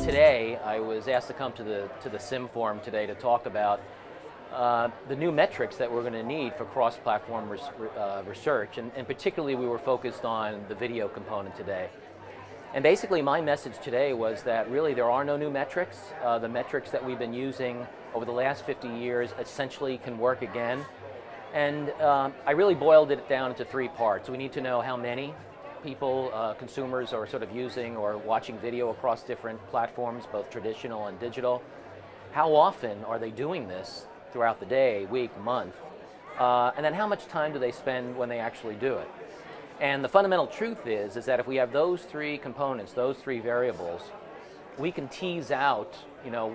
Today, I was asked to come to the CIMM forum today to talk about the new metrics that we're going to need for cross-platform research, and particularly we were focused on the video component today. And basically my message today was that really there are no new metrics. The metrics that we've been using over the last 50 years essentially can work again. And I really boiled it down into three parts. We need to know how many people, consumers, are sort of using or watching video across different platforms, both traditional and digital. How often are they doing this throughout the day, week, month? And then how much time do they spend when they actually do it? And the fundamental truth is that if we have those three components, those three variables, we can tease out,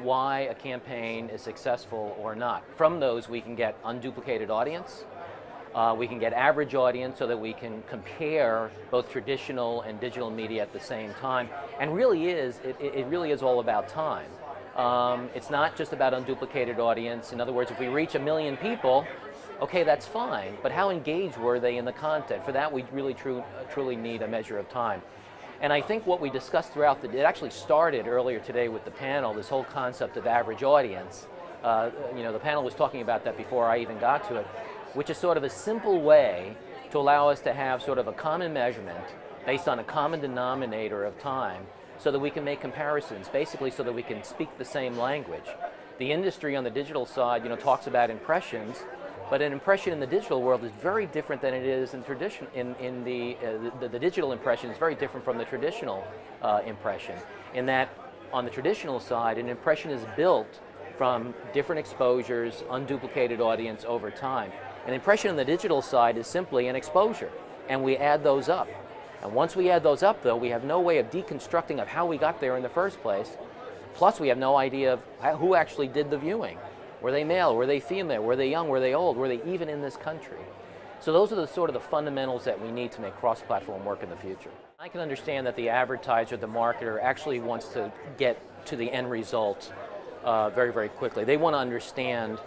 why a campaign is successful or not. From those, we can get unduplicated audience. We can get average audience so that we can compare both traditional and digital media at the same time. And it really is all about time. It's not just about unduplicated audience. In other words, if we reach 1 million people, okay, that's fine, but how engaged were they in the content? For that, we really truly need a measure of time. And I think what we discussed throughout it actually started earlier today with the panel, this whole concept of average audience. The panel was talking about that before I even got to it, which is sort of a simple way to allow us to have sort of a common measurement based on a common denominator of time so that we can make comparisons, basically so that we can speak the same language. The industry on the digital side, talks about impressions, but an impression in the digital world is very different than it is in tradition. The digital impression is very different from the traditional impression. In that, on the traditional side, an impression is built from different exposures, unduplicated audience over time. An impression on the digital side is simply an exposure, and we add those up. And once we add those up, though, we have no way of deconstructing of how we got there in the first place. Plus, we have no idea of who actually did the viewing. Were they male? Were they female? Were they young? Were they old? Were they even in this country? So those are the sort of the fundamentals that we need to make cross-platform work in the future. I can understand that the advertiser, the marketer, actually wants to get to the end result very, very quickly. They want to understand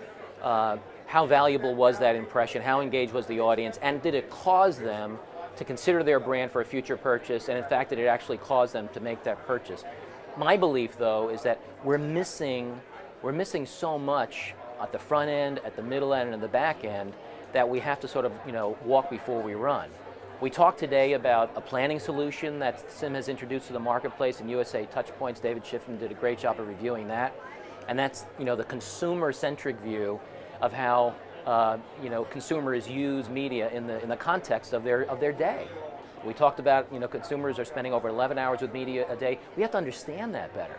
how valuable was that impression, how engaged was the audience, and did it cause them to consider their brand for a future purchase, and in fact, did it actually cause them to make that purchase? My belief, though, is that we're missing so much at the front end, at the middle end, and the back end that we have to sort of, walk before we run. We talked today about a planning solution that CIMM has introduced to the marketplace in USA Touchpoints. David Schiffman did a great job of reviewing that. And that's, the consumer-centric view of how, consumers use media in the context of their day. We talked about, consumers are spending over 11 hours with media a day. We have to understand that better.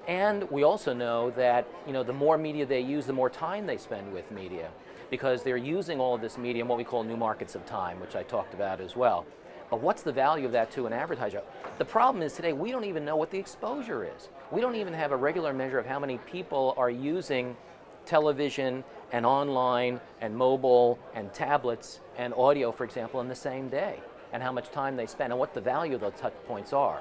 And we also know that, the more media they use, the more time they spend with media, because they're using all of this media in what we call new markets of time, which I talked about as well. But what's the value of that to an advertiser? The problem is today we don't even know what the exposure is. We don't even have a regular measure of how many people are using television and online and mobile and tablets and audio, for example, in the same day, and how much time they spend and what the value of those touch points are.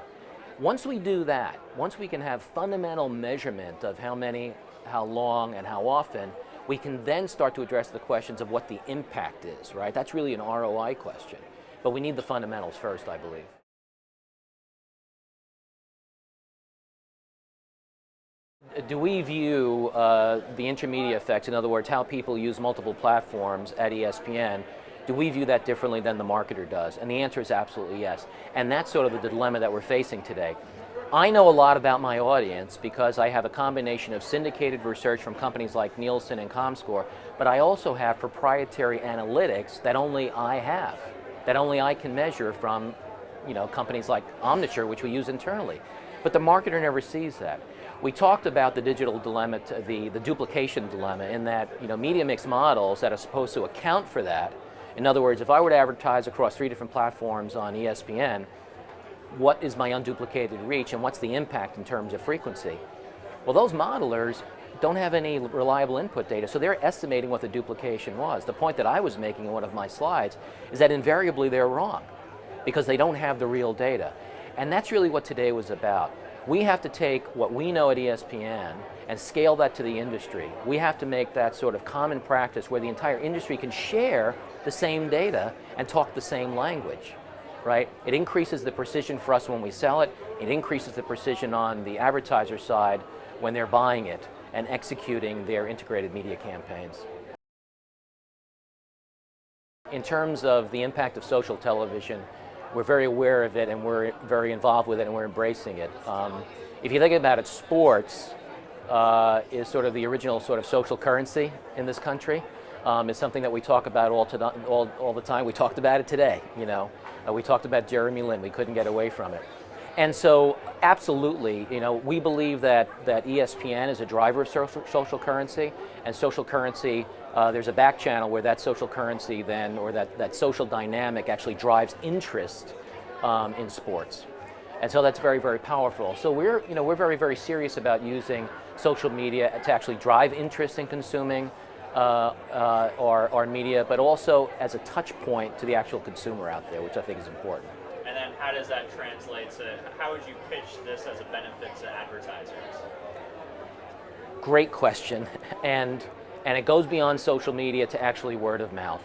Once we do that, once we can have fundamental measurement of how many, how long, and how often, we can then start to address the questions of what the impact is, right? That's really an ROI question. But we need the fundamentals first, I believe. Do we view the intermedia effects, in other words, how people use multiple platforms at ESPN, do we view that differently than the marketer does? And the answer is absolutely yes. And that's sort of the dilemma that we're facing today. I know a lot about my audience because I have a combination of syndicated research from companies like Nielsen and Comscore, but I also have proprietary analytics that only I have, that only I can measure from, companies like Omniture, which we use internally. But the marketer never sees that. We talked about the digital dilemma, the duplication dilemma, in that, media mix models that are supposed to account for that. In other words, if I were to advertise across 3 different platforms on ESPN, what is my unduplicated reach and what's the impact in terms of frequency? Well, those modelers don't have any reliable input data, so they're estimating what the duplication was. The point that I was making in one of my slides is that invariably they're wrong because they don't have the real data. And that's really what today was about. We have to take what we know at ESPN and scale that to the industry. We have to make that sort of common practice where the entire industry can share the same data and talk the same language. right? It increases the precision for us when we sell it. It increases the precision on the advertiser side when they're buying it and executing their integrated media campaigns. In terms of the impact of social television, we're very aware of it and we're very involved with it and we're embracing it. If you think about it, sports is sort of the original sort of social currency in this country. It's something that we talk about all the time. We talked about it today, you know. We talked about Jeremy Lin. We couldn't get away from it. And so, absolutely, you know, we believe that ESPN is a driver of social currency, and social currency, there's a back channel where that social currency then, or that social dynamic actually drives interest in sports. And so that's very, very powerful. So we're very, very serious about using social media to actually drive interest in consuming our media, but also as a touch point to the actual consumer out there, which I think is important. And then how does that translate to, how would you pitch this as a benefit to advertisers? Great question, and it goes beyond social media to actually word of mouth.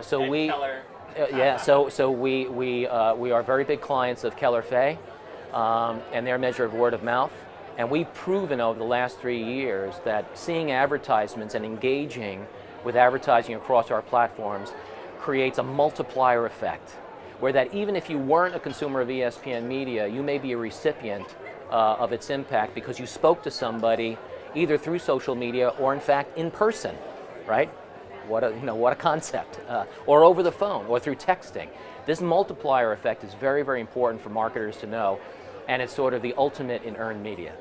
So we are very big clients of Keller Fay and their measure of word of mouth. And we've proven over the last 3 years that seeing advertisements and engaging with advertising across our platforms creates a multiplier effect, where that even if you weren't a consumer of ESPN media, you may be a recipient of its impact because you spoke to somebody either through social media or in fact in person, right? What a concept. Or over the phone or through texting. This multiplier effect is very, very important for marketers to know, and it's sort of the ultimate in earned media.